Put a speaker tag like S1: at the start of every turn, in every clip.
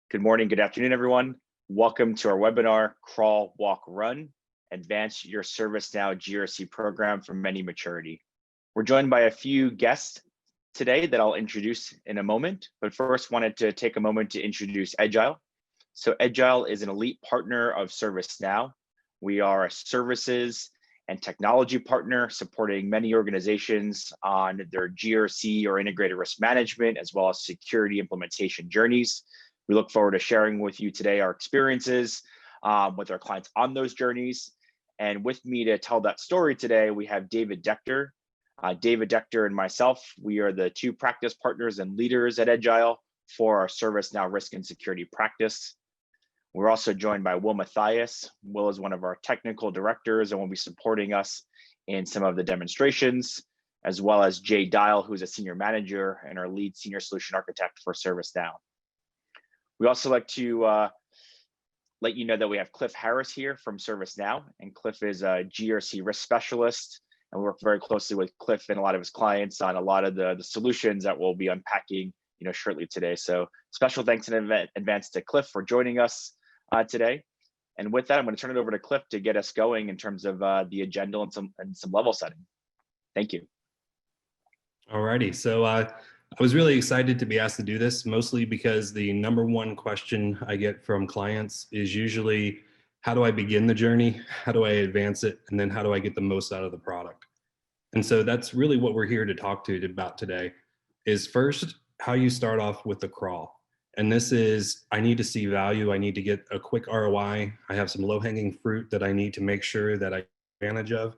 S1: Good morning, good afternoon, everyone. Welcome to our webinar, Crawl, Walk, Run, Advance Your ServiceNow GRC Program for Many Maturity. We're joined by a few guests today that I'll introduce in a moment, but first wanted to take a moment to introduce Edgile. So Edgile is an elite partner of ServiceNow. We are a services and technology partner supporting many organizations on their GRC or integrated risk management, as well as security implementation journeys. We look forward to sharing with you today our experiences with our clients on those journeys. And with me to tell that story today, we have David Decter. David Decter and myself, we are the two practice partners and leaders at Edgile for our ServiceNow risk and security practice. We're also joined by Will Mathias. Will is one of our technical directors and will be supporting us in some of the demonstrations, as well as Jay Dial, who's a senior manager and our lead senior solution architect for ServiceNow. We also like to let you know that we have Cliff Harris here from ServiceNow, and Cliff is a GRC risk specialist, and we work very closely with Cliff and a lot of his clients on a lot of the solutions that we'll be unpacking shortly today. So special thanks in advance to Cliff for joining us today. And with that, I'm going to turn it over to Cliff to get us going in terms of the agenda and some level setting. Thank you.
S2: All righty. So I was really excited to be asked to do this, mostly because the number one question I get from clients is usually, how do I begin the journey? How do I advance it? And then how do I get the most out of the product? And so that's really what we're here to talk to you about today, is first, how you start off with the crawl. And this is, I need to see value. I need to get a quick ROI. I have some low-hanging fruit that I need to make sure that I take advantage of.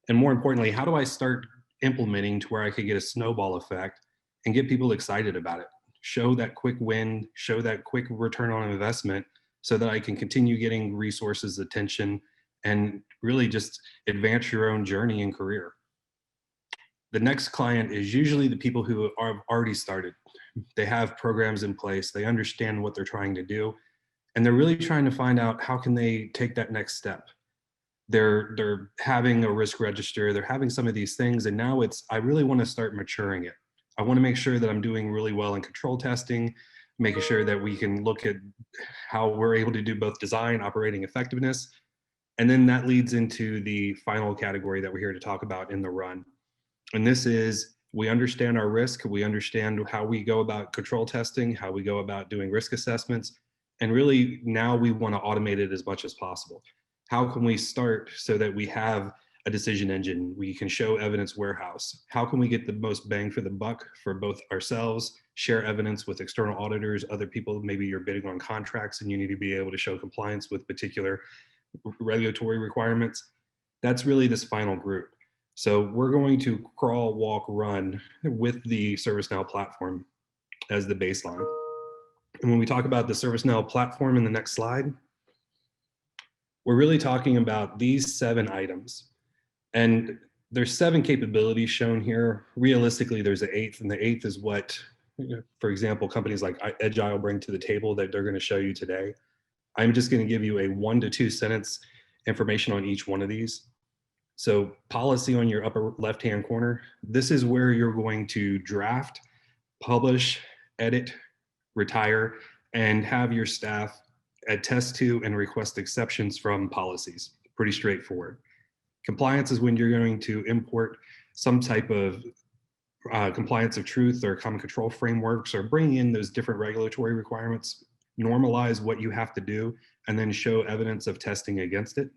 S2: And more importantly, how do I start implementing to where I could get a snowball effect and get people excited about it? Show that quick win, show that quick return on investment so that I can continue getting resources, attention, and really just advance your own journey and career. The next client is usually the people who are already started. They have programs in place, they understand what they're trying to do, and they're really trying to find out how can they take that next step. They're having a risk register, they're having some of these things, and now it's, I really want to start maturing it. I want to make sure that I'm doing really well in control testing, making sure that we can look at how we're able to do both design, operating effectiveness, and then that leads into the final category that we're here to talk about in the run. And this is, we understand our risk, we understand how we go about control testing, how we go about doing risk assessments, and really now we want to automate it as much as possible. How can we start so that we have a decision engine? We can show evidence warehouse. How can we get the most bang for the buck for both ourselves, share evidence with external auditors, other people, maybe you're bidding on contracts and you need to be able to show compliance with particular regulatory requirements. That's really this final group. So we're going to crawl, walk, run with the ServiceNow platform as the baseline. And when we talk about the ServiceNow platform in the next slide, we're really talking about these 7 items. And there's 7 capabilities shown here. Realistically, there's an 8th, and the 8th is what, for example, companies like Edgile bring to the table that they're going to show you today. I'm just going to give you a 1 to 2 sentence information on each one of these. So policy on your upper left-hand corner, this is where you're going to draft, publish, edit, retire, and have your staff attest to and request exceptions from policies. Pretty straightforward. Compliance is when you're going to import some type of compliance of truth or common control frameworks, or bring in those different regulatory requirements, normalize what you have to do, and then show evidence of testing against it.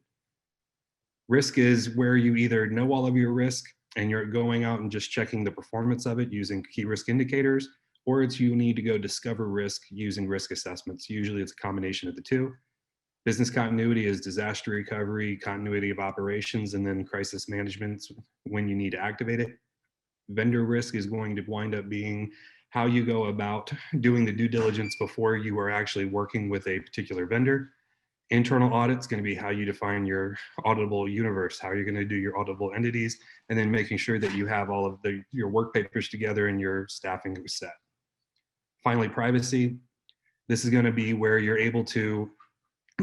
S2: Risk is where you either know all of your risk and you're going out and just checking the performance of it using key risk indicators, or it's you need to go discover risk using risk assessments. Usually it's a combination of the two. Business continuity is disaster recovery, continuity of operations, and then crisis management when you need to activate it. Vendor risk is going to wind up being how you go about doing the due diligence before you are actually working with a particular vendor. Internal audit is going to be how you define your auditable universe, how you're going to do your auditable entities, and then making sure that you have all of your work papers together and your staffing set. Finally, privacy. This is going to be where you're able to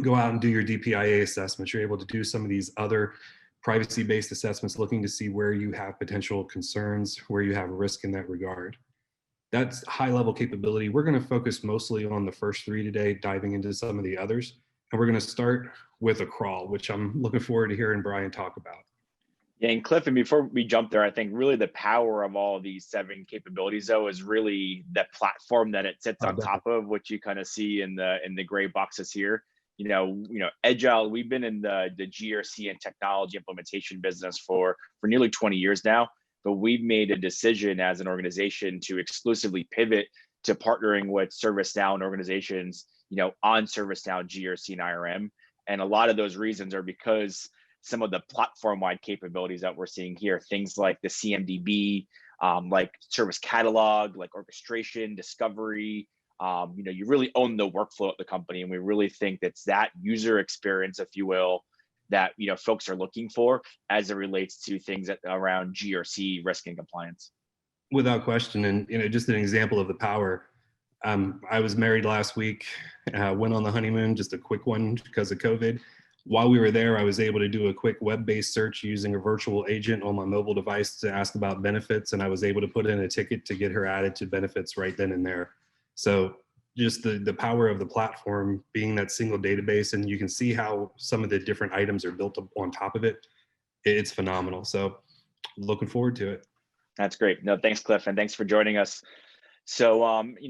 S2: go out and do your DPIA assessments. You're able to do some of these other privacy-based assessments, looking to see where you have potential concerns, where you have risk in that regard. That's high level capability. We're going to focus mostly on the first three today, diving into some of the others. And we're going to start with a crawl, which I'm looking forward to hearing Brian talk about.
S1: Yeah, and Cliff, and before we jump there, I think really the power of all of these 7 capabilities, though, is really the platform that it sits on top of, which you kind of see in the gray boxes here. Edgile, we've been in the GRC and technology implementation business for nearly 20 years now, but we've made a decision as an organization to exclusively pivot to partnering with ServiceNow and organizations, on ServiceNow, GRC, and IRM. And a lot of those reasons are because some of the platform-wide capabilities that we're seeing here, things like the CMDB, like service catalog, like orchestration, discovery, you really own the workflow at the company. And we really think that's that user experience, if you will, that folks are looking for as it relates to things around GRC risk and compliance.
S2: Without question. And just an example of the power. I was married last week, went on the honeymoon, just a quick one because of COVID. While we were there, I was able to do a quick web-based search using a virtual agent on my mobile device to ask about benefits, and I was able to put in a ticket to get her added to benefits right then and there. So just the power of the platform being that single database, and you can see how some of the different items are built up on top of it. It's phenomenal. So looking forward to it.
S1: That's great. No, thanks, Cliff, and thanks for joining us. So,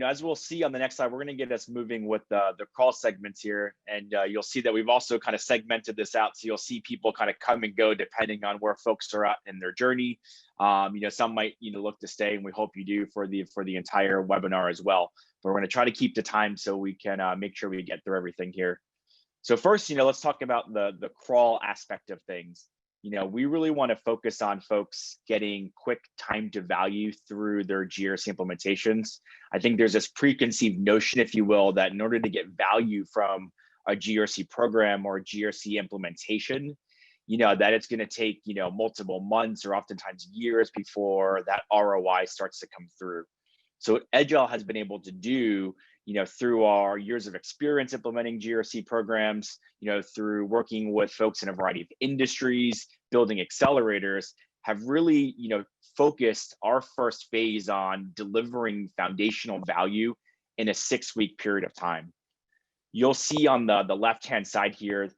S1: as we'll see on the next slide, we're going to get us moving with the crawl segments here. And you'll see that we've also kind of segmented this out. So you'll see people kind of come and go depending on where folks are at in their journey. Some might, look to stay, and we hope you do for the entire webinar as well. But we're going to try to keep the time so we can make sure we get through everything here. So first, let's talk about the crawl aspect of things. We really want to focus on folks getting quick time to value through their GRC implementations. I think there's this preconceived notion, if you will, that in order to get value from a GRC program or a GRC implementation, that it's going to take, multiple months or oftentimes years before that ROI starts to come through. So what Edgile has been able to do, through our years of experience implementing GRC programs, through working with folks in a variety of industries, building accelerators, have really, focused our first phase on delivering foundational value in a 6-week period of time. You'll see on the left-hand side here,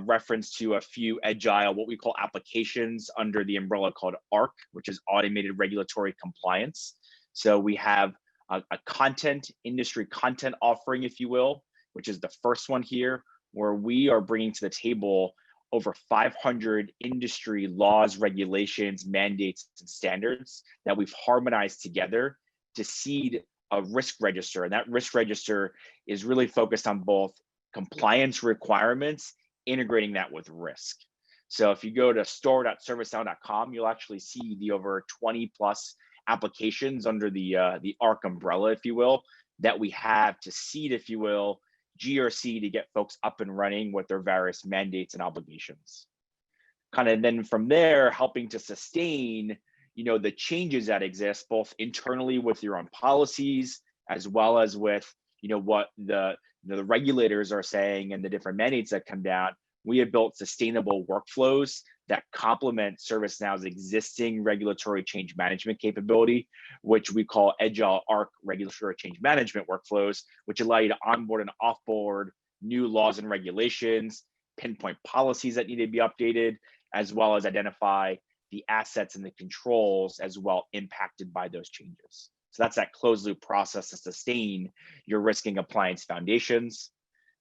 S1: reference to a few Edgile, what we call applications under the umbrella called ARC, which is Automated Regulatory Compliance. So we have a industry content offering, if you will, which is the first one here, where we are bringing to the table over 500 industry laws, regulations, mandates, and standards that we've harmonized together to seed a risk register. And that risk register is really focused on both compliance requirements, integrating that with risk. So if you go to store.servicenow.com, you'll actually see the over 20 plus applications under the ARC umbrella, if you will, that we have to seed, if you will, GRC to get folks up and running with their various mandates and obligations. Kind of then from there, helping to sustain, the changes that exist both internally with your own policies, as well as with, what the regulators are saying and the different mandates that come down. We have built sustainable workflows that complement ServiceNow's existing regulatory change management capability, which we call Edgile ARC regulatory change management workflows, which allow you to onboard and offboard new laws and regulations, pinpoint policies that need to be updated, as well as identify the assets and the controls as well impacted by those changes. So that's that closed loop process to sustain your risk and compliance foundations.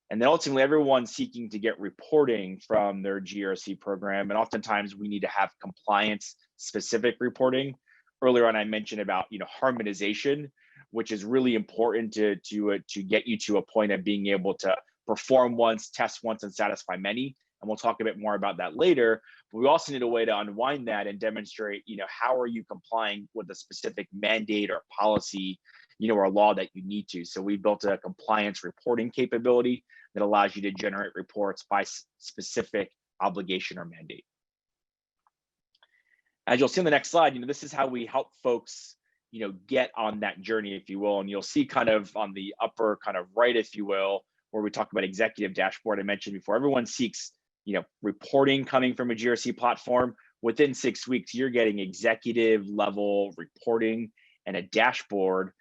S1: And then ultimately, everyone's seeking to get reporting from their GRC program. And oftentimes we need to have compliance specific reporting. Earlier on, I mentioned about harmonization, which is really important to get you to a point of being able to perform once, test once, and satisfy many. And we'll talk a bit more about that later. But we also need a way to unwind that and demonstrate, how are you complying with a specific mandate or policy, or a law that you need to. So we built a compliance reporting capability that allows you to generate reports by specific obligation or mandate. As you'll see on the next slide, this is how we help folks, get on that journey, if you will. And you'll see kind of on the upper kind of right, if you will, where we talk about executive dashboard. I mentioned before, everyone seeks, reporting coming from a GRC platform. Within 6 weeks, you're getting executive level reporting and a dashboard,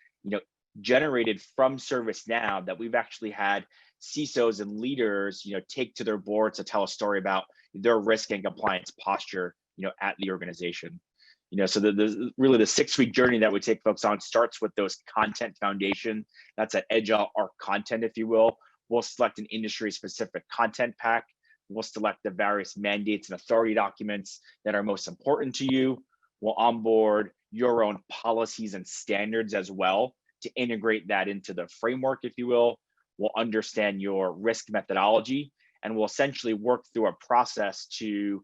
S1: generated from ServiceNow that we've actually had CISOs and leaders, take to their boards to tell a story about their risk and compliance posture, at the organization. So really the 6-week journey that we take folks on starts with those content foundation. That's an Edgile ARC content, if you will. We'll select an industry specific content pack. We'll select the various mandates and authority documents that are most important to you. We'll onboard your own policies and standards as well to integrate that into the framework, if you will. We'll understand your risk methodology, and we'll essentially work through a process to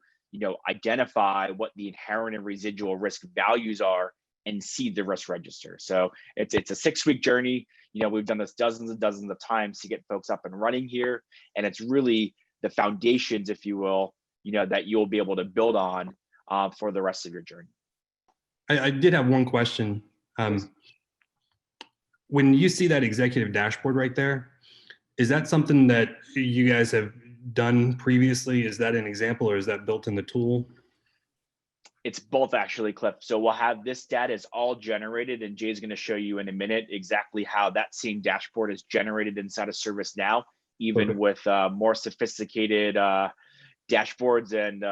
S1: identify what the inherent and residual risk values are and seed the risk register. So it's a 6-week journey. We've done this dozens and dozens of times to get folks up and running here. And it's really the foundations, if you will, that you'll be able to build on for the rest of your journey.
S2: I did have one question. When you see that executive dashboard right there, is that something that you guys have done previously? Is that an example, or is that built in the tool?
S1: It's both, actually, Cliff. So we'll have this data is all generated, and Jay's going to show you in a minute exactly how that same dashboard is generated inside of ServiceNow, even with more sophisticated dashboards and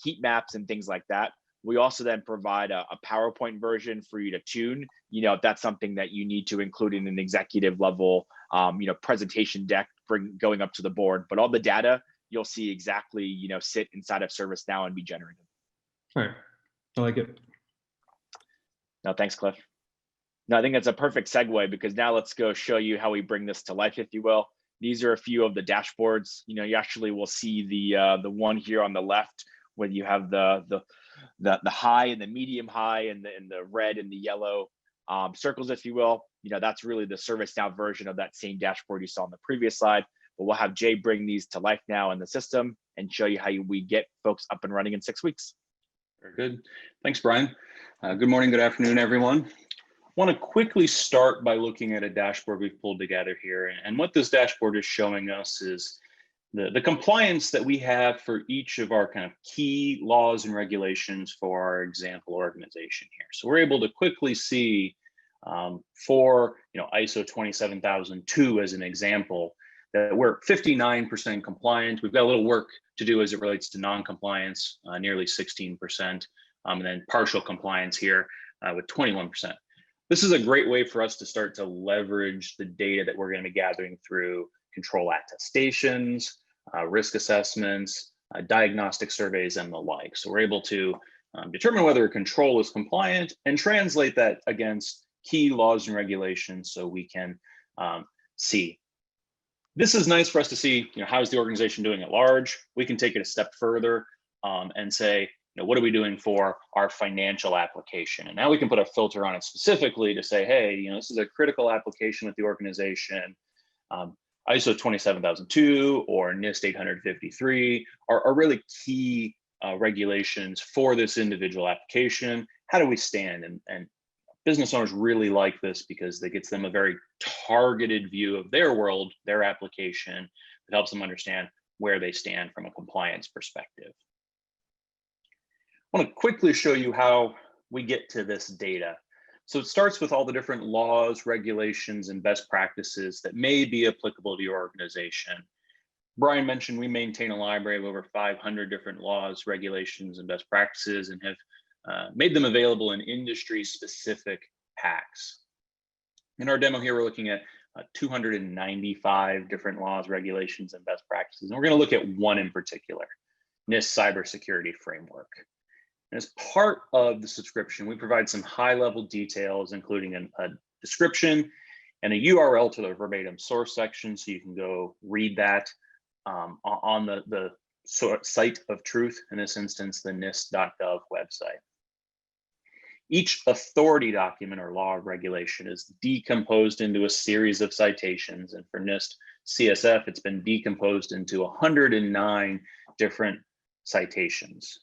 S1: heat maps and things like that. We also then provide a PowerPoint version for you to tune, if that's something that you need to include in an executive level, presentation deck going up to the board. But all the data you'll see exactly, sit inside of ServiceNow and be generated.
S2: All right, I like it.
S1: No, thanks, Cliff. No, I think that's a perfect segue, because now let's go show you how we bring this to life, if you will. These are a few of the dashboards. You actually will see the one here on the left, where you have the high and the medium high and the red and the yellow circles, if you will. That's really the ServiceNow version of that same dashboard you saw on the previous slide. But we'll have Jay bring these to life now in the system and show you how we get folks up and running in 6 weeks.
S3: Very good. Thanks, Brian. Good morning, good afternoon, everyone. I want to quickly start by looking at a dashboard we've pulled together here. And what this dashboard is showing us is the compliance that we have for each of our kind of key laws and regulations for our example organization here. So we're able to quickly see for ISO 27002 as an example, that we're 59% compliant. We've got a little work to do as it relates to non-compliance, nearly 16%, and then partial compliance here with 21%. This is a great way for us to start to leverage the data that we're going to be gathering through control attestations, risk assessments, diagnostic surveys, and the like. So we're able to determine whether a control is compliant and translate that against key laws and regulations so we can see. This is nice for us to see, how is the organization doing at large? We can take it a step further and say, what are we doing for our financial application? And now we can put a filter on it specifically to say, hey, this is a critical application with the organization. ISO 27002 or NIST 853 are really key regulations for this individual application. How do we stand? And business owners really like this because it gets them a very targeted view of their world, their application. It helps them understand where they stand from a compliance perspective. I want to quickly show you how we get to this data. So it starts with all the different laws, regulations, and best practices that may be applicable to your organization. Brian mentioned we maintain a library of over 500 different laws, regulations, and best practices, and have made them available in industry-specific packs. In our demo here, we're looking at 295 different laws, regulations, and best practices. And we're going to look at one in particular, NIST Cybersecurity Framework. And as part of the subscription, we provide some high-level details, including a description and a URL to the verbatim source section, so you can go read that on the site of truth, in this instance, the NIST.gov website. Each authority document or law or regulation is decomposed into a series of citations. And for NIST CSF, it's been decomposed into 109 different citations.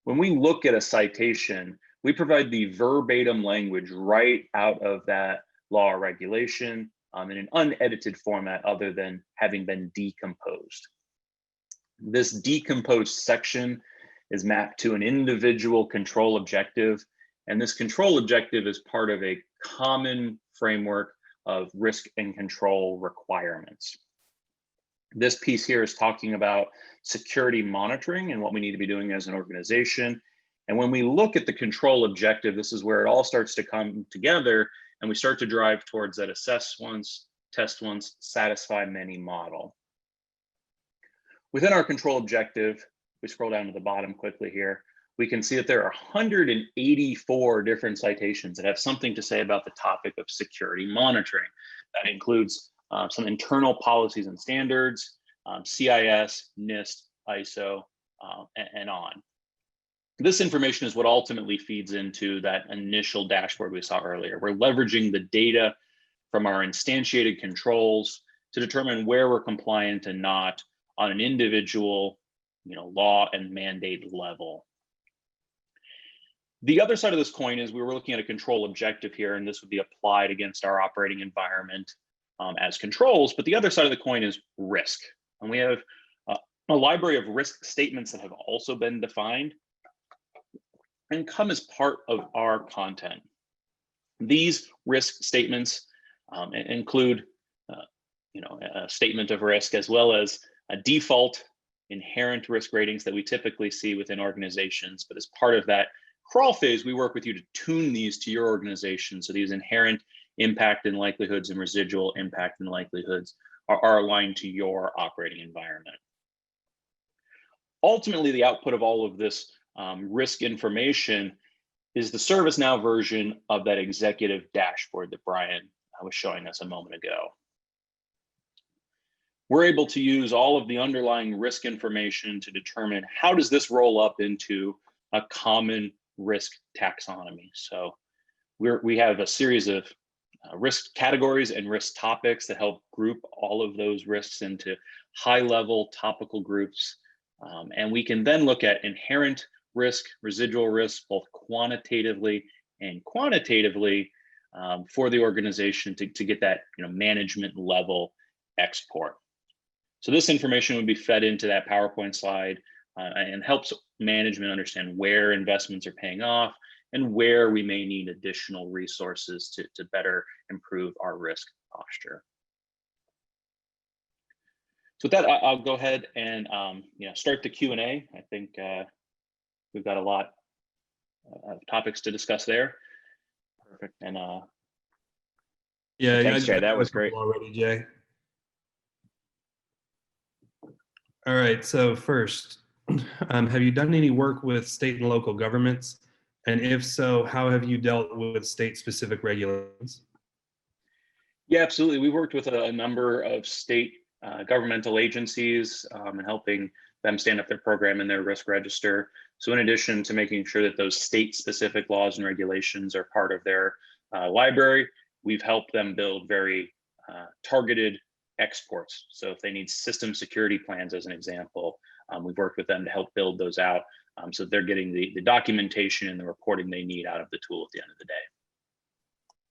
S3: When we look at a citation, we provide the verbatim language right out of that law or regulation in an unedited format other than having been decomposed. This decomposed section is mapped to an individual control objective And this control objective is part of a common framework of risk and control requirements. This piece here is talking about security monitoring and what we need to be doing as an organization. And when we look at the control objective, this is where it all starts to come together, and we start to drive towards that assess once, test once, satisfy many model. Within our control objective, we scroll down to the bottom quickly here, we can see that there are 184 different citations that have something to say about the topic of security monitoring. That includes some internal policies and standards, CIS, NIST, ISO, and on. This information is what ultimately feeds into that initial dashboard we saw earlier. We're leveraging the data from our instantiated controls to determine where we're compliant and not on an individual, law and mandate level. The other side of this coin is we were looking at a control objective here, and this would be applied against our operating environment as controls. But the other side of the coin is risk. And we have a library of risk statements that have also been defined and come as part of our content. These risk statements include a statement of risk, as well as a default inherent risk ratings that we typically see within organizations. But as part of that crawl phase, we work with you to tune these to your organization. So these inherent impact and likelihoods and residual impact and likelihoods are aligned to your operating environment. Ultimately, the output of all of this risk information is the ServiceNow version of that executive dashboard that Brian was showing us a moment ago. We're able to use all of the underlying risk information to determine how does this roll up into a common risk taxonomy. So we have a series of risk categories and risk topics that help group all of those risks into high-level topical groups. And we can then look at inherent risk, residual risk, both quantitatively and quantitatively for the organization to get that management level export. So this information would be fed into that PowerPoint slide and helps management understand where investments are paying off and where we may need additional resources to better improve our risk posture. So with that, I'll go ahead and start the Q&A. I think we've got a lot of topics to discuss there. Perfect. And
S2: yeah,
S1: thanks, Jay. That was great
S2: already, Jay. All right. So first, have you done any work with state and local governments? And if so, how have you dealt with state-specific regulations?
S3: Yeah, absolutely. We worked with a number of state governmental agencies and helping them stand up their program and their risk register. So in addition to making sure that those state-specific laws and regulations are part of their library, we've helped them build very targeted exports. So if they need system security plans, as an example, we've worked with them to help build those out so they're getting the documentation and the reporting they need out of the tool at the end of the day.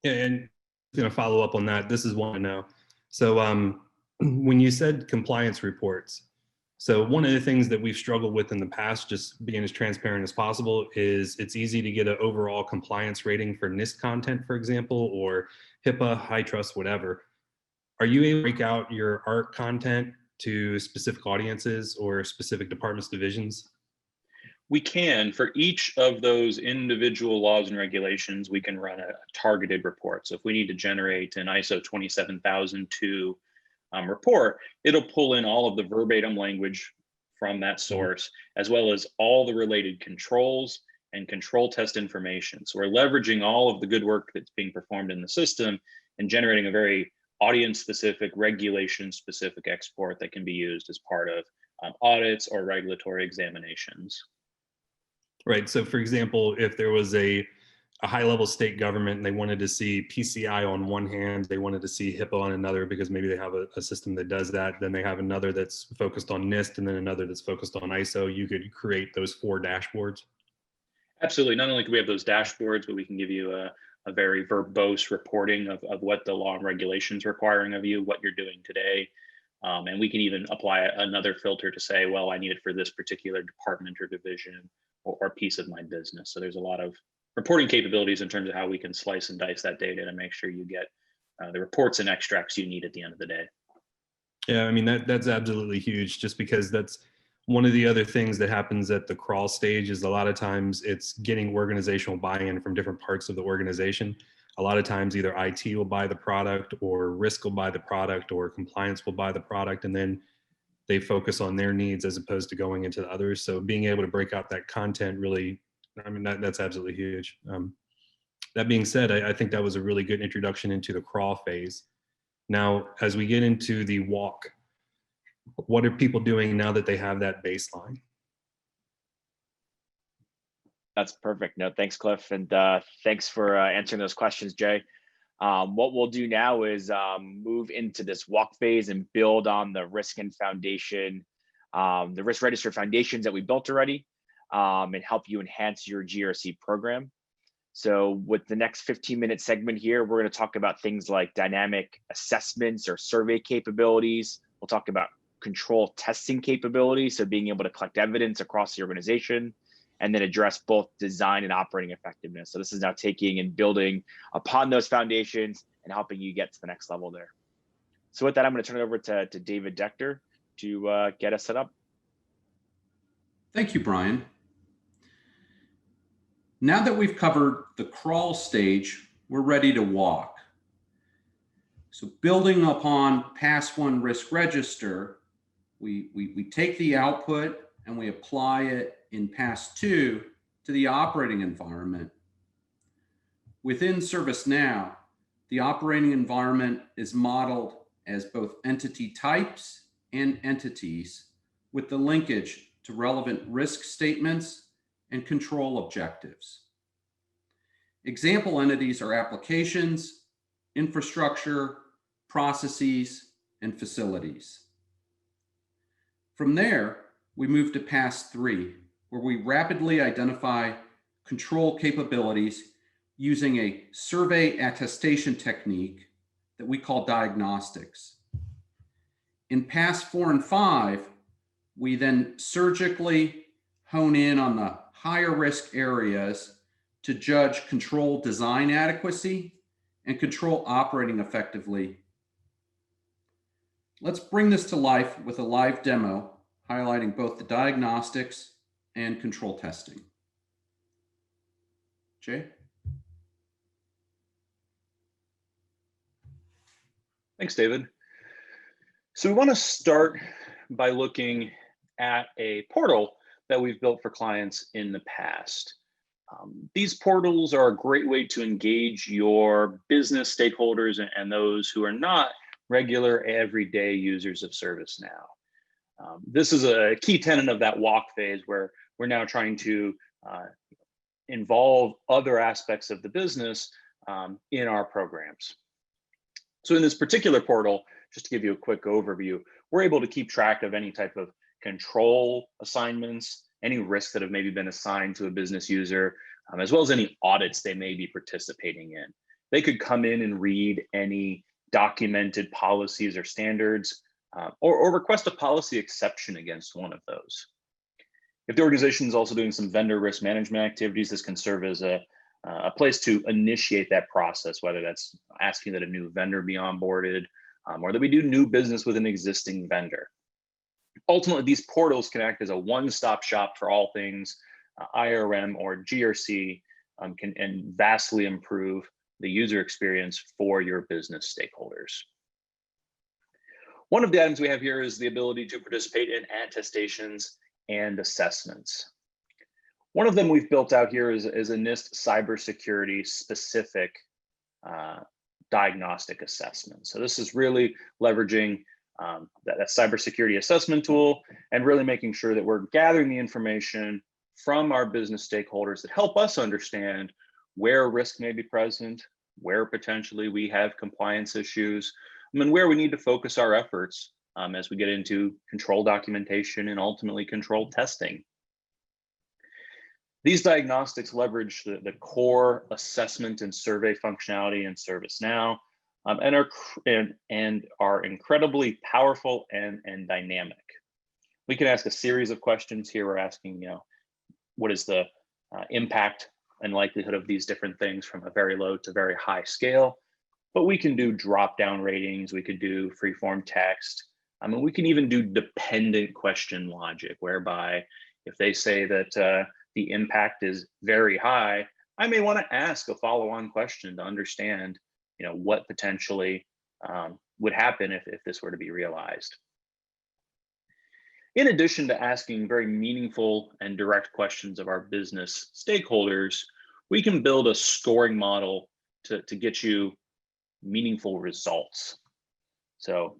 S2: Yeah, and I'm going to follow up on that. This is one I know. So when you said compliance reports, so one of the things that we've struggled with in the past, just being as transparent as possible, is it's easy to get an overall compliance rating for NIST content, for example, or HIPAA, high trust, whatever. Are you able to break out your ARC content to specific audiences or specific departments, divisions?
S3: We can. For each of those individual laws and regulations, we can run a targeted report. So if we need to generate an ISO 27002 report, it'll pull in all of the verbatim language from that source, as well as all the related controls and control test information. So we're leveraging all of the good work that's being performed in the system and generating a very audience-specific, regulation-specific export that can be used as part of audits or regulatory examinations.
S2: Right. So for example, if there was a high-level state government and they wanted to see PCI on one hand, they wanted to see HIPAA on another, because maybe they have a system that does that, then they have another that's focused on NIST and then another that's focused on ISO, you could create those 4 dashboards?
S3: Absolutely. Not only can we have those dashboards, but we can give you a very verbose reporting of what the law and regulations requiring of you, what you're doing today. And we can even apply another filter to say, well, I need it for this particular department or division or piece of my business. So there's a lot of reporting capabilities in terms of how we can slice and dice that data and make sure you get the reports and extracts you need at the end of the day.
S2: Yeah, I mean, that's absolutely huge, just because that's one of the other things that happens at the crawl stage. Is a lot of times it's getting organizational buy-in from different parts of the organization. A lot of times either IT will buy the product, or risk will buy the product, or compliance will buy the product, and then they focus on their needs as opposed to going into the others. So being able to break out that content really, I mean, that's absolutely huge. That being said, I think that was a really good introduction into the crawl phase. Now, as we get into the walk, what are people doing now that they have that baseline?
S1: That's perfect. No, thanks, Cliff. And thanks for answering those questions, Jay. What we'll do now is move into this walk phase and build on the risk and foundation, the risk register foundations that we built already, and help you enhance your GRC program. So with the next 15-minute segment here, we're going to talk about things like dynamic assessments or survey capabilities. We'll talk about control testing capabilities, so being able to collect evidence across the organization, and then address both design and operating effectiveness. So this is now taking and building upon those foundations and helping you get to the next level there. So with that, I'm going to turn it over to David Decter to get us set up.
S4: Thank you, Brian. Now that we've covered the crawl stage, we're ready to walk. So building upon Pass 1 risk register, we take the output and we apply it in Pass 2 to the operating environment. Within ServiceNow, the operating environment is modeled as both entity types and entities, with the linkage to relevant risk statements and control objectives. Example entities are applications, infrastructure, processes, and facilities. From there, we move to Pass 3, where we rapidly identify control capabilities using a survey attestation technique that we call Diagnostics. In Pass 4 and 5, we then surgically hone in on the higher risk areas to judge control design adequacy and control operating effectively. Let's bring this to life with a live demo highlighting both the diagnostics and control testing. Jay?
S3: Thanks, David. So we want to start by looking at a portal that we've built for clients in the past. These portals are a great way to engage your business stakeholders and those who are not regular everyday users of ServiceNow. This is a key tenet of that walk phase, where we're now trying to involve other aspects of the business in our programs. So in this particular portal, just to give you a quick overview, we're able to keep track of any type of control assignments, any risks that have maybe been assigned to a business user, as well as any audits they may be participating in. They could come in and read any documented policies or standards, or request a policy exception against one of those. If the organization is also doing some vendor risk management activities, this can serve as a place to initiate that process, whether that's asking that a new vendor be onboarded, or that we do new business with an existing vendor. Ultimately, these portals can act as a one-stop shop for all things IRM or GRC, and vastly improve the user experience for your business stakeholders. One of the items we have here is the ability to participate in attestations and assessments. One of them we've built out here is a NIST cybersecurity specific diagnostic assessment. So this is really leveraging that cybersecurity assessment tool and really making sure that we're gathering the information from our business stakeholders that help us understand where risk may be present, where potentially we have compliance issues, and where we need to focus our efforts as we get into control documentation and ultimately control testing. These diagnostics leverage the core assessment and survey functionality in ServiceNow, and are incredibly powerful and dynamic. We can ask a series of questions here. We're asking, what is the impact and likelihood of these different things from a very low to very high scale. But we can do drop-down ratings, we could do free-form text. I mean, we can even do dependent question logic, whereby if they say that the impact is very high, I may want to ask a follow-on question to understand, what potentially would happen if this were to be realized. In addition to asking very meaningful and direct questions of our business stakeholders, we can build a scoring model to get you meaningful results. So,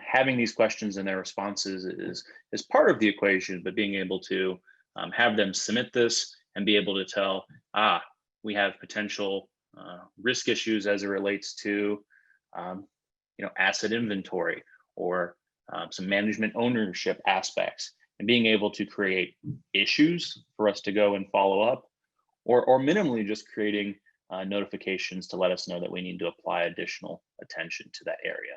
S3: having these questions and their responses is part of the equation, but being able to have them submit this and be able to tell, we have potential risk issues as it relates to, asset inventory or some management ownership aspects, and being able to create issues for us to go and follow up, or minimally just creating notifications to let us know that we need to apply additional attention to that area.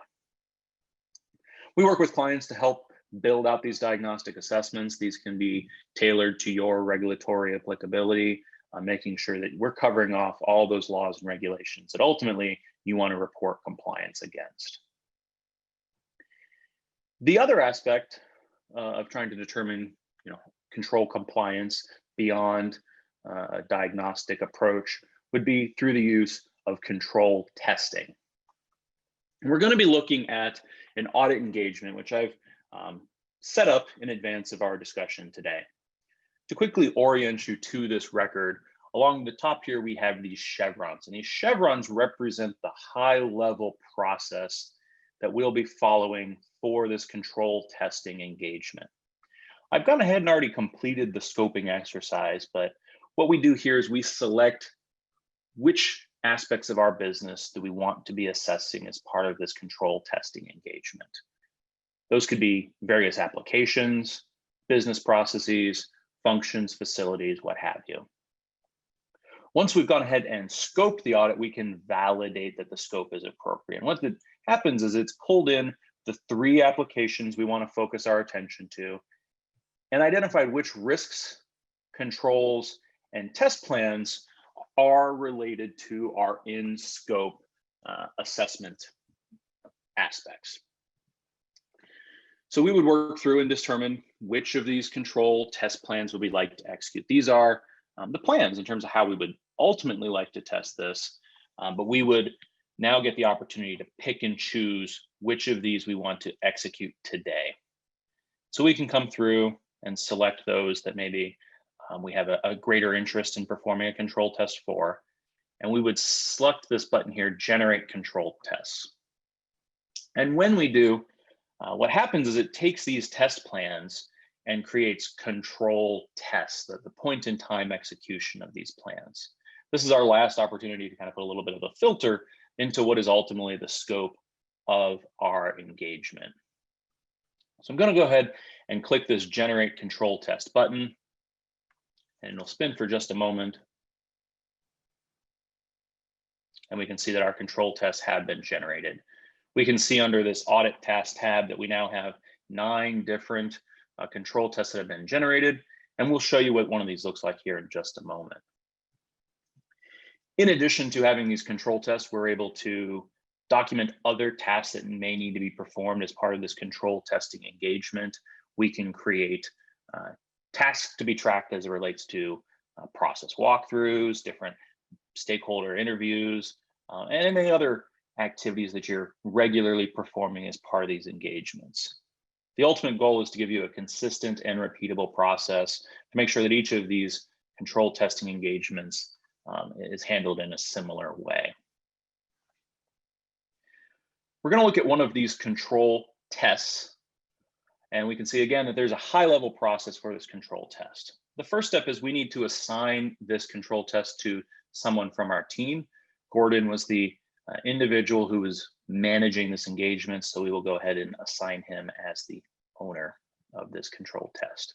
S3: We work with clients to help build out these diagnostic assessments. These can be tailored to your regulatory applicability, making sure that we're covering off all those laws and regulations that ultimately you want to report compliance against. The other aspect of trying to determine, control compliance beyond a diagnostic approach would be through the use of control testing. And we're going to be looking at an audit engagement, which I've set up in advance of our discussion today. To quickly orient you to this record, along the top here, we have these chevrons, and these chevrons represent the high-level process that we'll be following for this control testing engagement. I've gone ahead and already completed the scoping exercise, but what we do here is we select which aspects of our business do we want to be assessing as part of this control testing engagement. Those could be various applications, business processes, functions, facilities, what have you. Once we've gone ahead and scoped the audit, we can validate that the scope is appropriate. And what happens is it's pulled in the 3 applications we want to focus our attention to and identified which risks, controls, and test plans are related to our in-scope assessment aspects. So we would work through and determine which of these control test plans would we like to execute. These are the plans in terms of how we would ultimately like to test this, but we would now get the opportunity to pick and choose which of these we want to execute today. So we can come through and select those that maybe we have a greater interest in performing a control test for, and we would select this button here, generate control tests. And when we do, what happens is it takes these test plans and creates control tests, the point in time execution of these plans. This is our last opportunity to kind of put a little bit of a filter into what is ultimately the scope of our engagement. So I'm going to go ahead and click this generate control test button, and it'll spin for just a moment. And we can see that our control tests have been generated. We can see under this audit task tab that we now have 9 different control tests that have been generated, and we'll show you what one of these looks like here in just a moment. In addition to having these control tests, we're able to document other tasks that may need to be performed as part of this control testing engagement. We can create tasks to be tracked as it relates to process walkthroughs, different stakeholder interviews, and any other activities that you're regularly performing as part of these engagements. The ultimate goal is to give you a consistent and repeatable process to make sure that each of these control testing engagements is handled in a similar way. We're going to look at one of these control tests, and we can see again that there's a high-level process for this control test. The first step is we need to assign this control test to someone from our team. Gordon was the individual who was managing this engagement, so we will go ahead and assign him as the owner of this control test.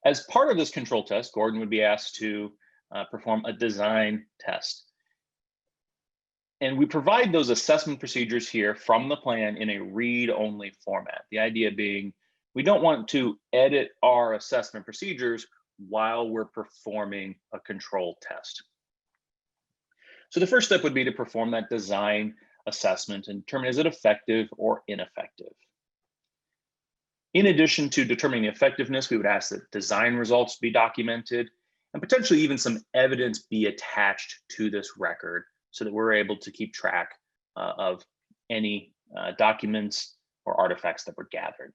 S3: As part of this control test, Gordon would be asked to perform a design test. And we provide those assessment procedures here from the plan in a read-only format. The idea being, we don't want to edit our assessment procedures, while we're performing a control test. So the first step would be to perform that design assessment and determine, is it effective or ineffective? In addition to determining the effectiveness, we would ask that design results be documented and potentially even some evidence be attached to this record so that we're able to keep track of any documents or artifacts that were gathered.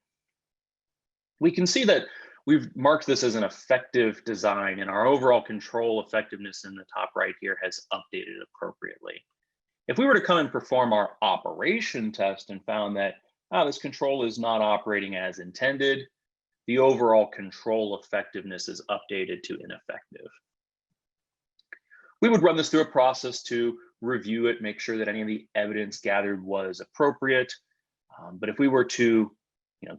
S3: We can see that we've marked this as an effective design, and our overall control effectiveness in the top right here has updated appropriately. If we were to come and perform our operation test and found that this control is not operating as intended, the overall control effectiveness is updated to ineffective. We would run this through a process to review it, make sure that any of the evidence gathered was appropriate. But if we were to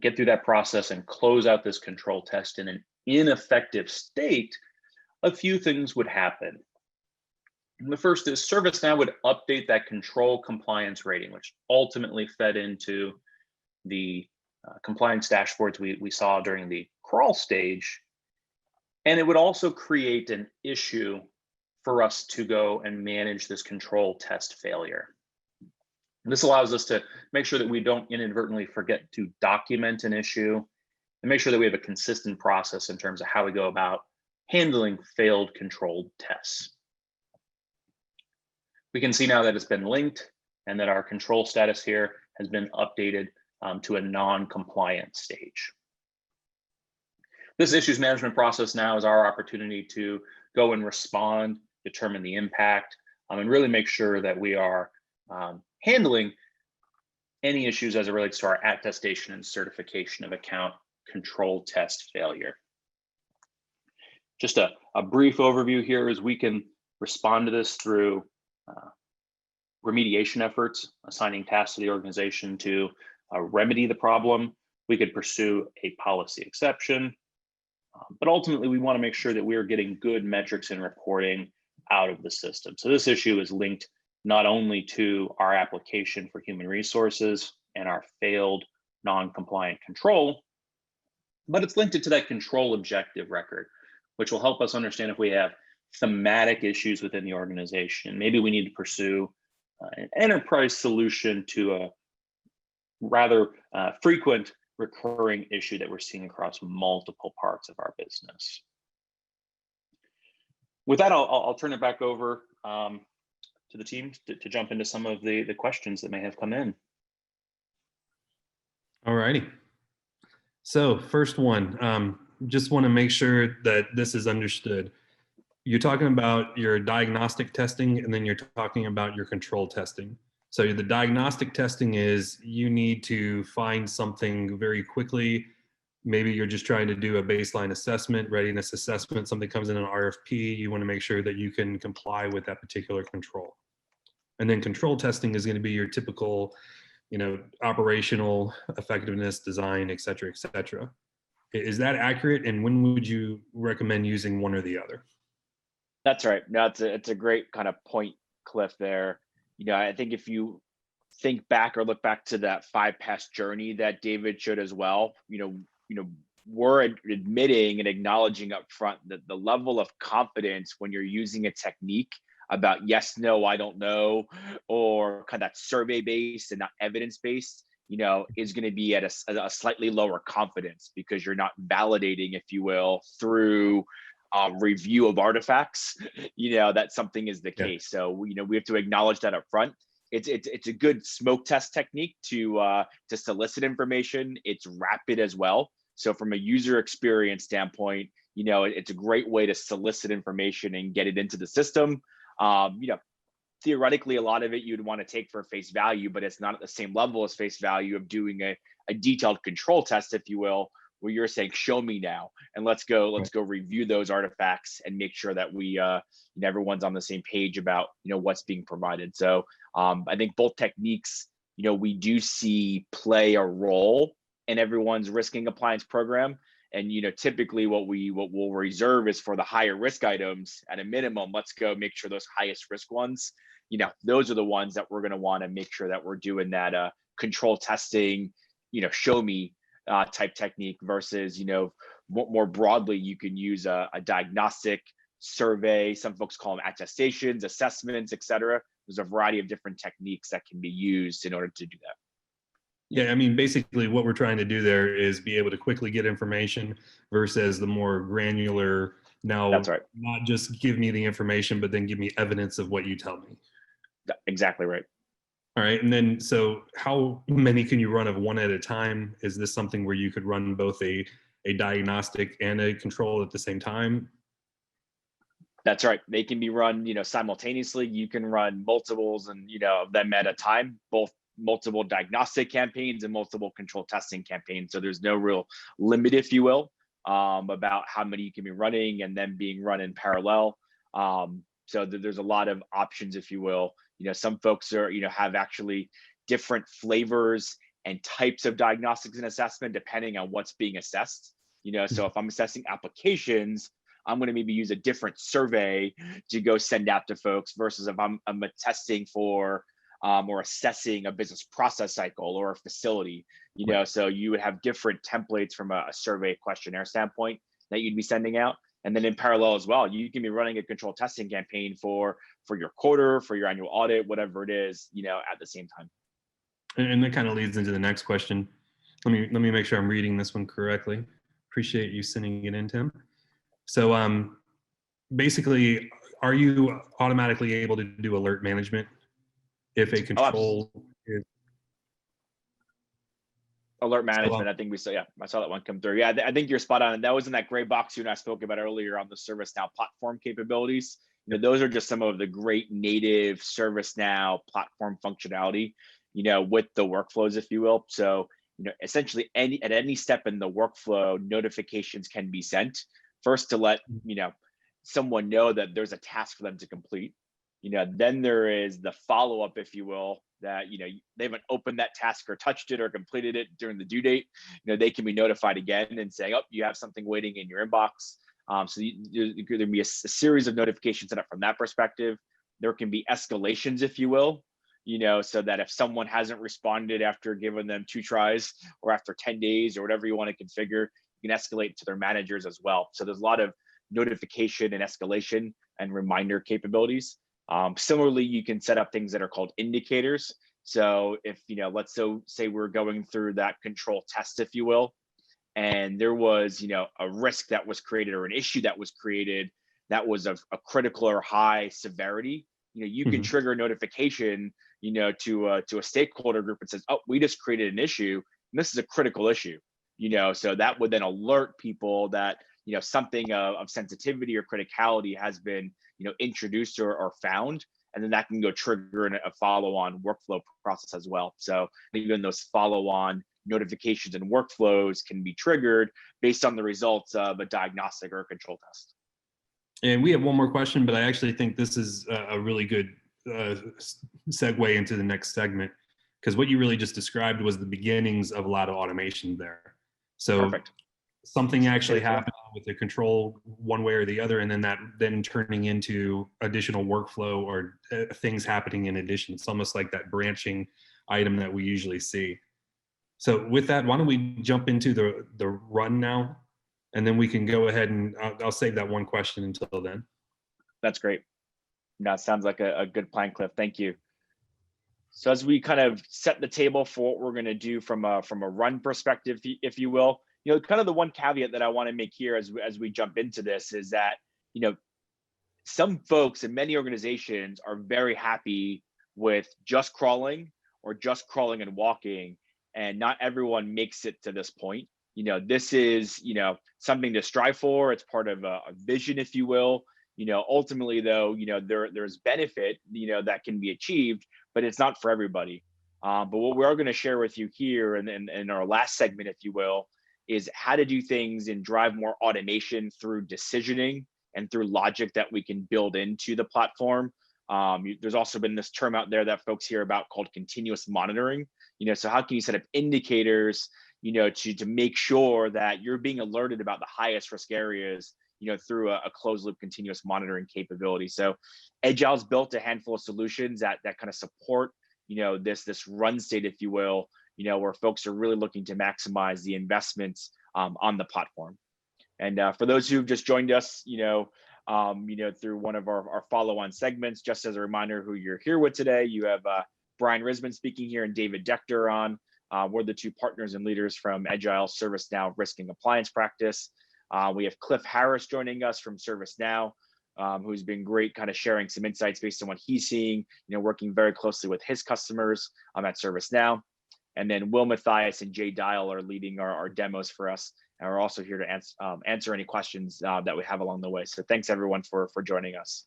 S3: get through that process and close out this control test in an ineffective state, a few things would happen. And the first is ServiceNow would update that control compliance rating, which ultimately fed into the compliance dashboards we saw during the crawl stage. And it would also create an issue for us to go and manage this control test failure. This allows us to make sure that we don't inadvertently forget to document an issue and make sure that we have a consistent process in terms of how we go about handling failed controlled tests. We can see now that it's been linked and that our control status here has been updated to a non-compliant stage. This issues management process now is our opportunity to go and respond, determine the impact, and really make sure that we are handling any issues as it relates to our attestation and certification of account control test failure. Just a brief overview here is we can respond to this through remediation efforts, assigning tasks to the organization to remedy the problem. We could pursue a policy exception, but ultimately we want to make sure that we are getting good metrics and reporting out of the system. So this issue is linked not only to our application for human resources and our failed non-compliant control, but it's linked to that control objective record, which will help us understand if we have thematic issues within the organization. Maybe we need to pursue an enterprise solution to a rather frequent recurring issue that we're seeing across multiple parts of our business. With that, I'll turn it back over to the team to jump into some of the questions that may have come in.
S2: All righty. So first one, just want to make sure that this is understood. You're talking about your diagnostic testing, and then you're talking about your control testing. So the diagnostic testing is you need to find something very quickly. Maybe you're just trying to do a baseline assessment, readiness assessment, something comes in an RFP, you want to make sure that you can comply with that particular control. And then control testing is going to be your typical, operational effectiveness, design, et cetera, et cetera. Is that accurate? And when would you recommend using one or the other?
S1: That's right. No, it's a great kind of point, Cliff, there. I think if you think back or look back to that 5-pass journey that David showed as well, we're admitting and acknowledging up front that the level of confidence when you're using a technique about yes, no, I don't know, or kind of that survey based and not evidence based, is going to be at a slightly lower confidence because you're not validating, if you will, through review of artifacts, that something is the case. So we have to acknowledge that up front. It's a good smoke test technique to solicit information. It's rapid as well. So from a user experience standpoint, it's a great way to solicit information and get it into the system. Theoretically, a lot of it you'd want to take for face value, but it's not at the same level as face value of doing a detailed control test, if you will, where you're saying, show me now, and let's go review those artifacts and make sure that we everyone's on the same page about what's being provided. So I think both techniques we do see play a role in everyone's risk and compliance program. And typically what we'll reserve is for the higher risk items at a minimum. Let's go make sure those highest risk ones, those are the ones that we're going to want to make sure that we're doing that control testing, show me type technique versus more broadly, you can use a diagnostic survey. Some folks call them attestations, assessments, et cetera. There's a variety of different techniques that can be used in order to do that.
S2: Yeah, I mean, basically what we're trying to do there is be able to quickly get information versus the more granular, now,
S1: That's right.
S2: not just give me the information, but then give me evidence of what you tell me.
S1: Exactly right.
S2: All right, and then so how many can you run of one at a time? Is this something where you could run both a diagnostic and a control at the same time?
S1: That's right. They can be run, simultaneously. You can run multiples and, of them at a time, both multiple diagnostic campaigns and multiple control testing campaigns. So there's no real limit, if you will, about how many you can be running and then being run in parallel. So there's a lot of options, if you will. Some folks are, have actually different flavors and types of diagnostics and assessment depending on what's being assessed. So if I'm assessing applications, I'm going to maybe use a different survey to go send out to folks versus if I'm testing for or assessing a business process cycle or a facility, so you would have different templates from a survey questionnaire standpoint that you'd be sending out. And then in parallel as well, you can be running a control testing campaign for your quarter, for your annual audit, whatever it is, at the same time.
S2: And that kind of leads into the next question. Let me make sure I'm reading this one correctly. Appreciate you sending it in, Tim. So basically, are you automatically able to do alert management if a control is
S1: alert management? I think we saw, I saw that one come through. Yeah, I think you're spot on. That was in that gray box you and I spoke about earlier on the ServiceNow platform capabilities. Those are just some of the great native ServiceNow platform functionality, with the workflows, if you will. So, essentially at any step in the workflow, notifications can be sent. First to let, someone know that there's a task for them to complete. Then there is the follow-up, if you will, that, they haven't opened that task or touched it or completed it during the due date. They can be notified again and saying, oh, you have something waiting in your inbox. So there can be a series of notifications set up from that perspective. There can be escalations, if you will, so that if someone hasn't responded after giving them 2 tries or after 10 days or whatever you want to configure, you can escalate to their managers as well. So there's a lot of notification and escalation and reminder capabilities. Similarly, you can set up things that are called indicators. So if, let's say we're going through that control test, if you will, and there was, a risk that was created or an issue that was created that was of a critical or high severity, you can trigger a notification, to a stakeholder group that says, oh, we just created an issue, and this is a critical issue, so that would then alert people that, something of sensitivity or criticality has been, introduced or found, and then that can go trigger a follow-on workflow process as well. So even those follow-on notifications and workflows can be triggered based on the results of a diagnostic or a control test.
S2: And we have one more question, but I actually think this is a really good segue into the next segment, because what you really just described was the beginnings of a lot of automation there. So
S1: Perfect.
S2: Something actually happening with the control one way or the other, and then turning into additional workflow or things happening in addition. It's almost like that branching item that we usually see. So with that, why don't we jump into the run now, and then we can go ahead and I'll save that one question until then. That's
S1: great. No, sounds like a good plan, Cliff. Thank you. So as we kind of set the table for what we're going to do from a run perspective, if you will, kind of the one caveat that I want to make here as we jump into this is that, some folks and many organizations are very happy with just crawling or just crawling and walking, and not everyone makes it to this point. This is, something to strive for. It's part of a vision, if you will. Ultimately though, there's benefit, that can be achieved, but it's not for everybody. But what we are going to share with you here and in our last segment, if you will, is how to do things and drive more automation through decisioning and through logic that we can build into the platform. There's also been this term out there that folks hear about called continuous monitoring. So how can you set up indicators, to make sure that you're being alerted about the highest risk areas, through a closed loop continuous monitoring capability. So Edgile's built a handful of solutions that kind of support, this run state, if you will, where folks are really looking to maximize the investments on the platform. And for those who've just joined us, through one of our follow-on segments, just as a reminder who you're here with today, you have Brian Risman speaking here and David Decter on. We're the two partners and leaders from Edgile ServiceNow Risk and Compliance Practice. We have Cliff Harris joining us from ServiceNow, who's been great, kind of sharing some insights based on what he's seeing, working very closely with his customers at ServiceNow. And then Will Mathias and Jay Dial are leading our demos for us. And we're also here to answer any questions that we have along the way. So thanks everyone for joining us.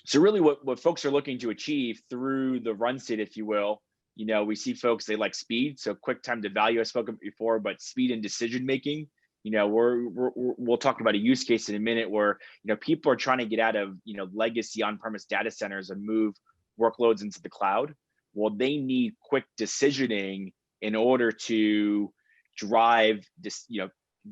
S1: So really what folks are looking to achieve through the run state, if you will, we see folks, they like speed. So quick time to value, I spoke about before, but speed in decision making. We'll talk about a use case in a minute where, people are trying to get out of, legacy on-premise data centers and move workloads into the cloud. Well, they need quick decisioning in order to drive this,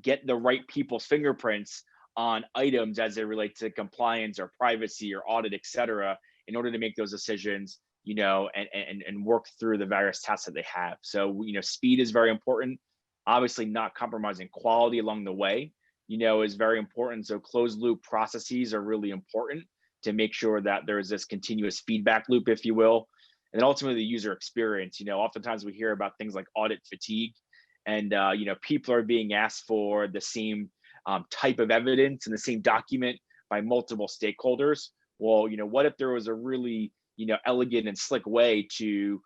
S1: get the right people's fingerprints on items as they relate to compliance or privacy or audit, et cetera, in order to make those decisions, and work through the various tasks that they have. So, speed is very important. Obviously, not compromising quality along the way, is very important. So closed loop processes are really important to make sure that there is this continuous feedback loop, if you will. And ultimately the user experience, oftentimes we hear about things like audit fatigue and, people are being asked for the same type of evidence and the same document by multiple stakeholders. Well, what if there was a really, elegant and slick way to,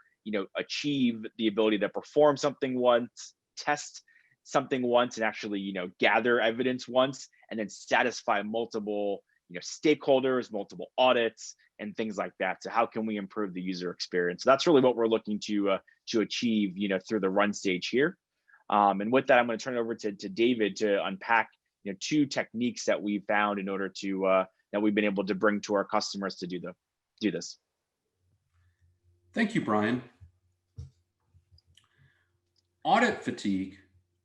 S1: achieve the ability to perform something once, test something once, and actually, gather evidence once, and then satisfy multiple, stakeholders, multiple audits, and things like that. So how can we improve the user experience? So that's really what we're looking to achieve, through the run stage here. And with that, I'm going to turn it over to David to unpack, two techniques that we found in order to that we've been able to bring to our customers to do this.
S4: Thank you, Brian. Audit fatigue,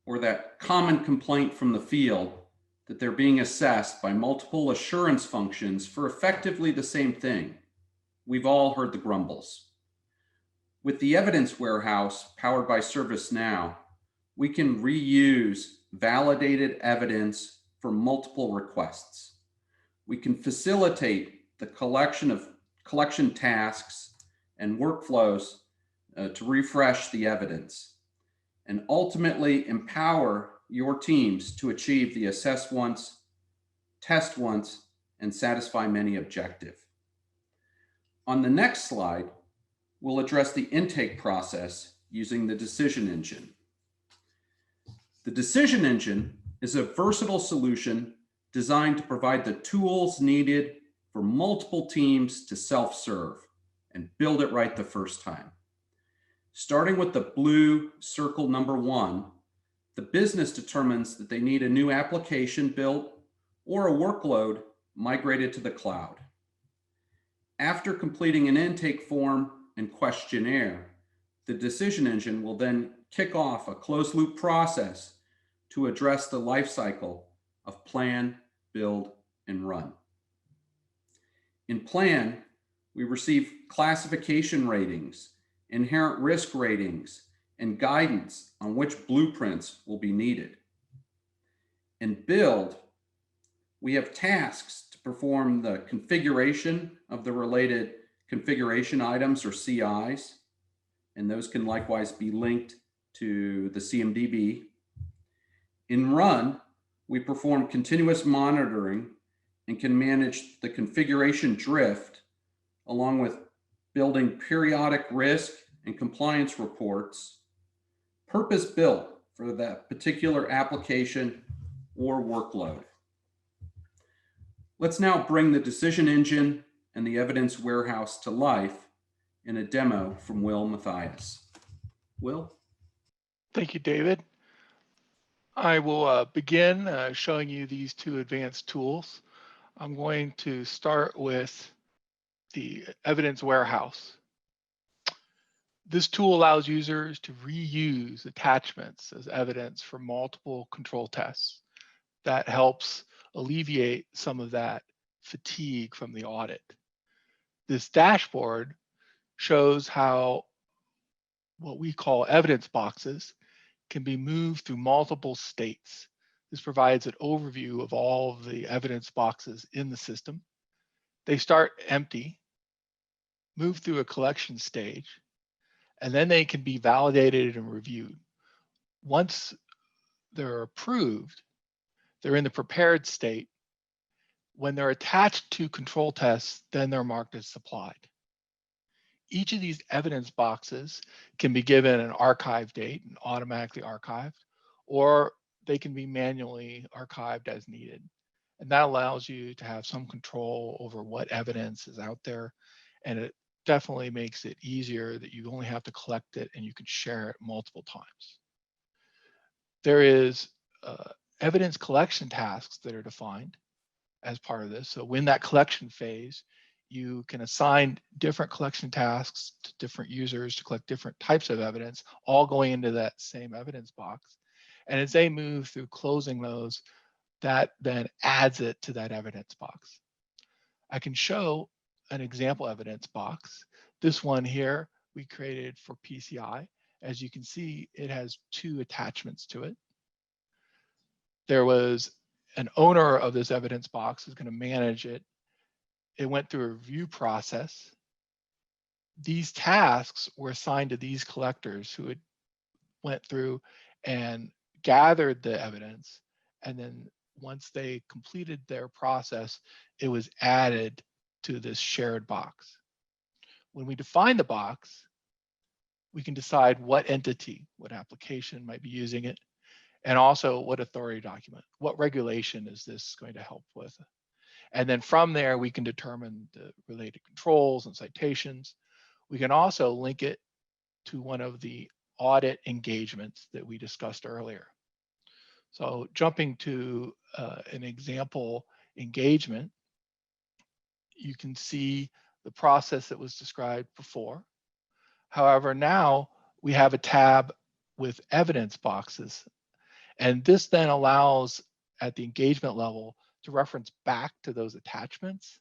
S4: or that common complaint from the field that they're being assessed by multiple assurance functions for effectively the same thing. We've all heard the grumbles. With the evidence warehouse powered by ServiceNow, we can reuse validated evidence for multiple requests. We can facilitate the collection tasks and workflows to refresh the evidence, and ultimately empower your teams to achieve the assess once, test once, and satisfy many objective. On the next slide, we'll address the intake process using the decision engine. The decision engine is a versatile solution designed to provide the tools needed for multiple teams to self-serve and build it right the first time. Starting with the blue circle number 1, the business determines that they need a new application built or a workload migrated to the cloud. After completing an intake form and questionnaire, the decision engine will then kick off a closed loop process to address the life cycle of plan, build, and run. In plan, we receive classification ratings, inherent risk ratings, and guidance on which blueprints will be needed. In build, we have tasks to perform the configuration of the related configuration items or CIs, and those can likewise be linked to the CMDB. In run, we perform continuous monitoring and can manage the configuration drift, along with building periodic risk and compliance reports, purpose-built for that particular application or workload. Let's now bring the decision engine and the evidence warehouse to life in a demo from Will Mathias. Will?
S5: Thank you, David. I will begin showing you these two advanced tools. I'm going to start with the evidence warehouse. This tool allows users to reuse attachments as evidence for multiple control tests. That helps alleviate some of that fatigue from the audit. This dashboard shows how what we call evidence boxes can be moved through multiple states. This provides an overview of all of the evidence boxes in the system. They start empty, move through a collection stage, and then they can be validated and reviewed. Once they're approved, they're in the prepared state. When they're attached to control tests, then they're marked as supplied. Each of these evidence boxes can be given an archive date and automatically archived, or they can be manually archived as needed. And that allows you to have some control over what evidence is out there. And it definitely makes it easier that you only have to collect it and you can share it multiple times. There is evidence collection tasks that are defined as part of this. So in that collection phase, you can assign different collection tasks to different users to collect different types of evidence, all going into that same evidence box. And as they move through closing those, that then adds it to that evidence box. I can show an example evidence box. This one here we created for PCI. As you can see, it has 2 attachments to it. There was an owner of this evidence box who's going to manage it. It went through a review process. These tasks were assigned to these collectors who had went through and gathered the evidence. And then once they completed their process, it was added to this shared box. When we define the box, we can decide what entity, what application might be using it, and also what authority document, what regulation is this going to help with. And then from there, we can determine the related controls and citations. We can also link it to one of the audit engagements that we discussed earlier. So jumping to an example engagement, you can see the process that was described before. However, now we have a tab with evidence boxes. And this then allows at the engagement level to reference back to those attachments.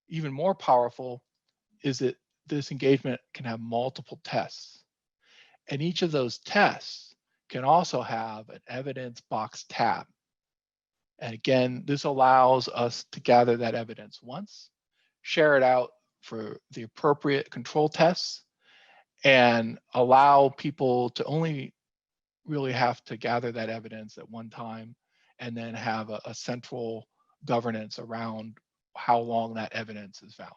S5: Even more powerful is that this engagement can have multiple tests. And each of those tests can also have an evidence box tab. And again, this allows us to gather that evidence once, share it out for the appropriate control tests, and allow people to only really have to gather that evidence at one time and then have a central governance around how long that evidence is valid.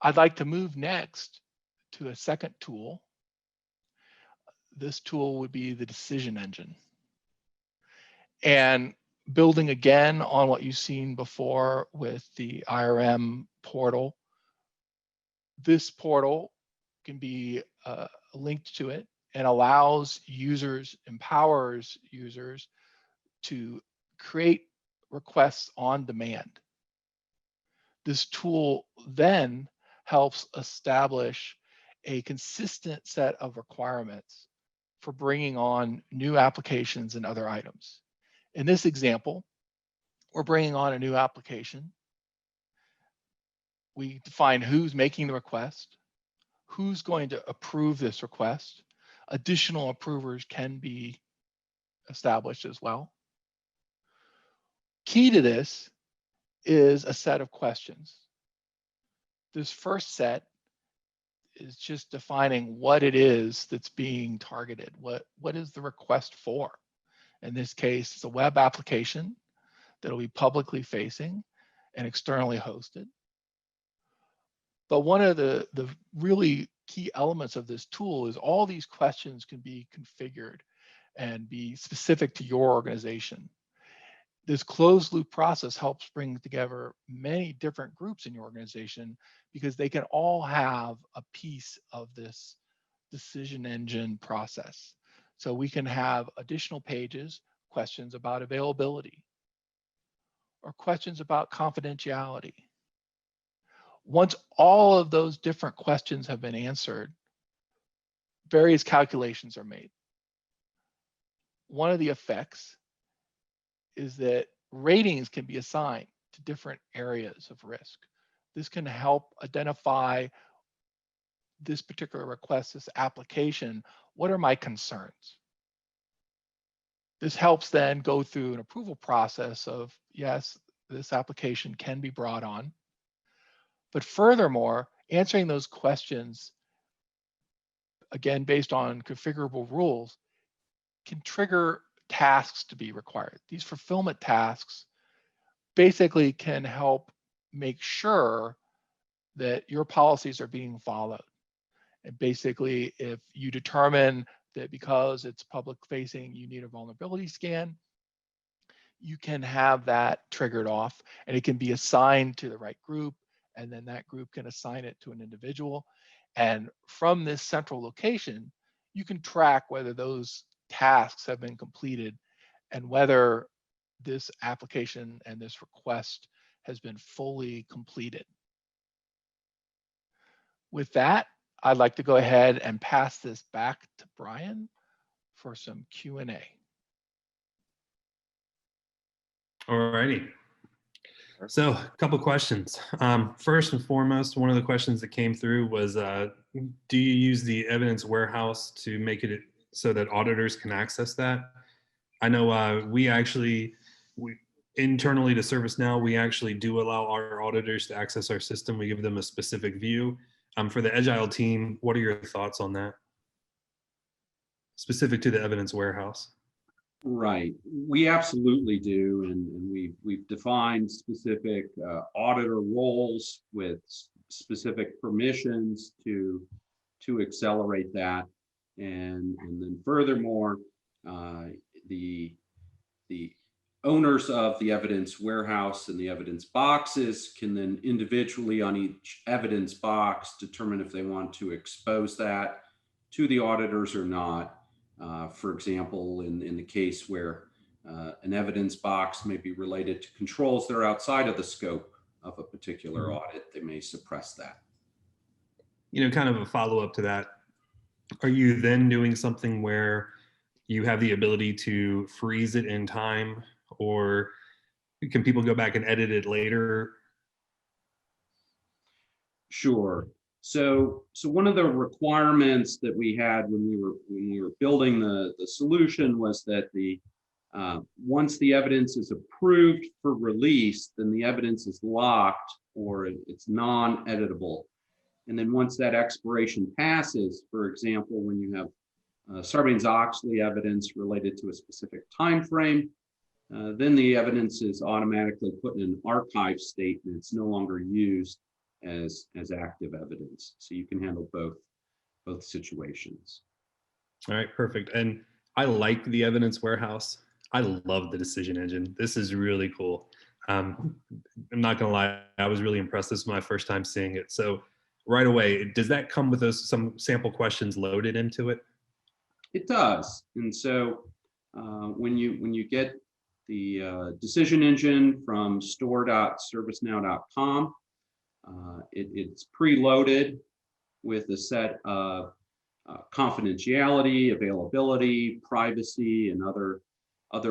S5: I'd like to move next to a second tool. This tool would be the decision engine. And building again on what you've seen before with the IRM portal, this portal can be linked to it and allows users, empowers users to create requests on demand. This tool then helps establish a consistent set of requirements for bringing on new applications and other items. In this example, we're bringing on a new application. We define who's making the request, who's going to approve this request. Additional approvers can be established as well. Key to this is a set of questions. This first set is just defining what it is that's being targeted. What is the request for? In this case, it's a web application that'll be publicly facing and externally hosted. But one of the really key elements of this tool is all these questions can be configured and be specific to your organization. This closed loop process helps bring together many different groups in your organization because they can all have a piece of this decision engine process. So we can have additional pages, questions about availability, or questions about confidentiality. Once all of those different questions have been answered, various calculations are made. One of the effects is that ratings can be assigned to different areas of risk. This can help identify this particular request, this application. What are my concerns? This helps then go through an approval process of, yes, this application can be brought on. But furthermore, answering those questions, again, based on configurable rules, can trigger tasks to be required. These fulfillment tasks basically can help make sure that your policies are being followed. And basically, if you determine that because it's public facing, you need a vulnerability scan, you can have that triggered off, and it can be assigned to the right group, and then that group can assign it to an individual. And from this central location, you can track whether those tasks have been completed and whether this application and this request has been fully completed. With that, I'd like to go ahead and pass this back to Brian for some Q&A.
S2: All righty. So a couple questions. First and foremost, one of the questions that came through was, do you use the evidence warehouse to make it so that auditors can access that? I know we internally to ServiceNow, we actually do allow our auditors to access our system. We give them a specific view. For the Edgile team, what are your thoughts on that? Specific to the evidence warehouse.
S4: Right, we absolutely do, and we've defined specific auditor roles with specific permissions to accelerate that, and then furthermore, the owners of the evidence warehouse and the evidence boxes can then individually on each evidence box determine if they want to expose that to the auditors or not. For example, in the case where an evidence box may be related to controls that are outside of the scope of a particular audit, they may suppress that.
S2: You know, kind of a follow-up to that, are you then doing something where you have the ability to freeze it in time, or can people go back and edit it later?
S4: Sure. So one of the requirements that we had when we were building the solution was that once the evidence is approved for release, then the evidence is locked or it's non-editable. And then once that expiration passes, for example, when you have Sarbanes-Oxley evidence related to a specific time frame, then the evidence is automatically put in an archive state and it's no longer used as active evidence. So you can handle both situations.
S2: All right, perfect. And I like the evidence warehouse. I love the decision engine. This is really cool. I'm not gonna lie, I was really impressed. This was my first time seeing it. So right away, does that come with some sample questions loaded into it?
S4: It does. And so when you get the decision engine from store.servicenow.com, it's preloaded with a set of confidentiality, availability, privacy, and other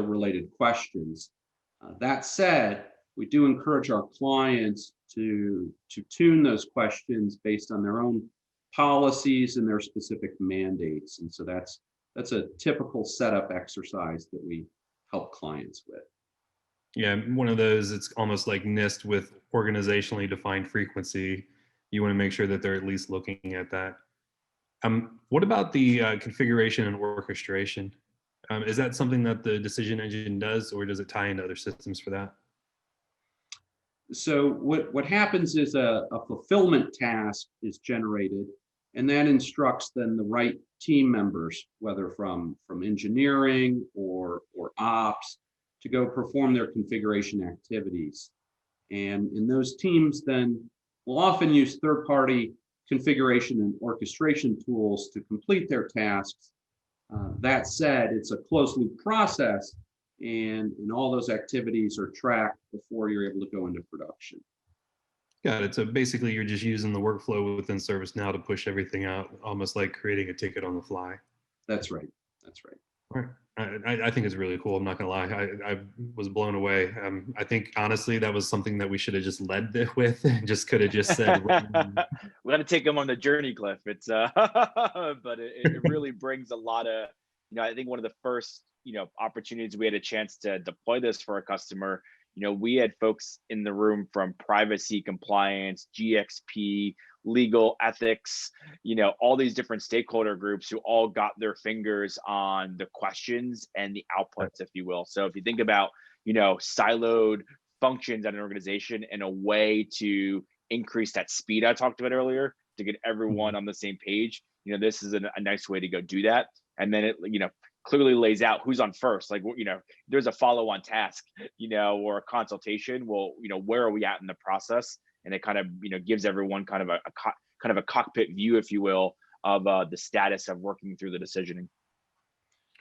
S4: related questions. That said, we do encourage our clients to tune those questions based on their own policies and their specific mandates. And so that's a typical setup exercise that we help clients with.
S2: Yeah, one of those, it's almost like NIST with organizationally defined frequency. You want to make sure that they're at least looking at that. What about the configuration and orchestration? Is that something that the decision engine does, or does it tie into other systems for that?
S4: So what happens is a fulfillment task is generated, and that instructs then the right team members, whether from engineering or ops, to go perform their configuration activities. And in those teams then will often use third-party configuration and orchestration tools to complete their tasks. That said, it's a closed loop process, and all those activities are tracked before you're able to go into production.
S2: Got it. So basically you're just using the workflow within ServiceNow to push everything out, almost like creating a ticket on the fly.
S4: That's right. That's right.
S2: All right. I think it's really cool. I'm not gonna lie. I was blown away. I think honestly that was something that we should have just led with, and just could have just said.
S1: We got to take them on the journey, Cliff. It's but it really brings a lot of, I think one of the first opportunities we had a chance to deploy this for a customer, we had folks in the room from privacy, compliance, GXP, legal, ethics, all these different stakeholder groups who all got their fingers on the questions and the outputs, if you will. So if you think about, siloed functions at an organization and a way to increase that speed I talked about earlier to get everyone on the same page, this is a nice way to go do that. And then it, clearly lays out who's on first. Like, there's a follow-on task, or a consultation. Well, where are we at in the process? And it kind of, gives everyone kind of a cockpit view, if you will, of the status of working through the decisioning.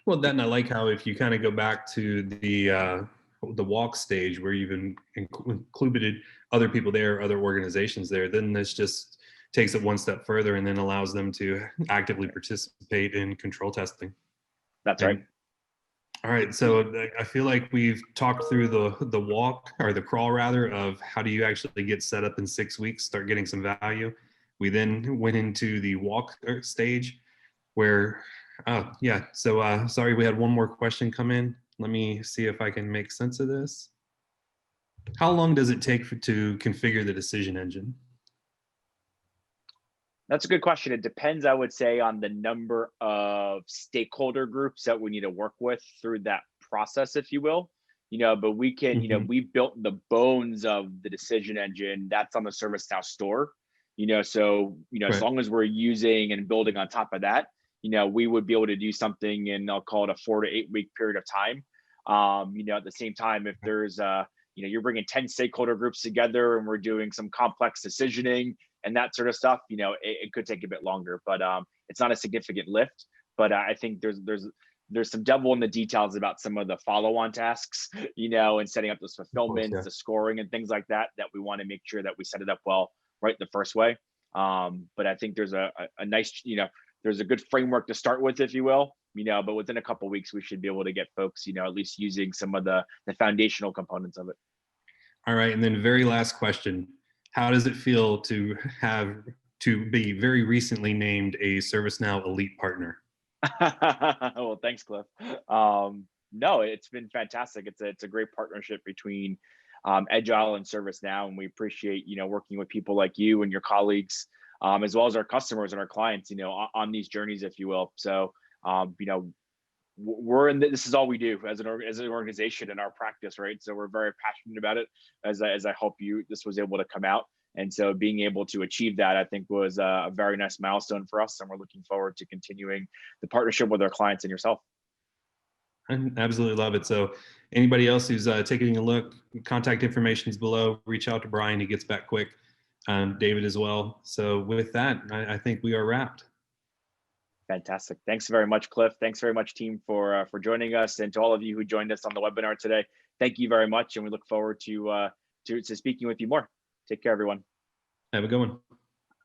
S2: Well, then I like how if you kind of go back to the walk stage where you've included other people there, other organizations there, then this just takes it one step further and then allows them to actively participate in control testing.
S1: That's right.
S2: All right, so I feel like we've talked through the walk, or the crawl rather, of how do you actually get set up in 6 weeks, start getting some value. We then went into the walk stage where, sorry, we had one more question come in. Let me see if I can make sense of this. How long does it take to configure the decision engine?
S1: That's a good question. It depends, I would say, on the number of stakeholder groups that we need to work with through that process, if you will. But we can, we built the bones of the decision engine that's on the ServiceNow store. So, as long as we're using and building on top of that, we would be able to do something in, I'll call it a 4 to 8 week period of time. At the same time, if there's you're bringing 10 stakeholder groups together and we're doing some complex decisioning and that sort of stuff, it could take a bit longer, but it's not a significant lift. But I think there's some devil in the details about some of the follow-on tasks, and setting up those fulfillments, the scoring and things like that we want to make sure that we set it up well right the first way. But I think there's a nice, there's a good framework to start with, if you will, but within a couple of weeks, we should be able to get folks, at least using some of the foundational components of it.
S2: All right, and then very last question. How does it feel to be very recently named a ServiceNow Elite Partner?
S1: Well, thanks, Cliff. No, it's been fantastic. It's a great partnership between Edgile and ServiceNow, and we appreciate working with people like you and your colleagues, as well as our customers and our clients, on these journeys, if you will. So, we're in this is all we do as an organization in our practice, right? So we're very passionate about it, as I hope this was able to come out. And so being able to achieve that, I think, was a very nice milestone for us, and we're looking forward to continuing the partnership with our clients and yourself.
S2: I absolutely love it. So anybody else who's taking a look, contact information is below. Reach out to Brian; he gets back quick. David as well. So with that, I think we are wrapped.
S1: Fantastic. Thanks very much, Cliff. Thanks very much, team, for joining us, and to all of you who joined us on the webinar today. Thank you very much, and we look forward to speaking with you more. Take care, everyone.
S2: Have a good one.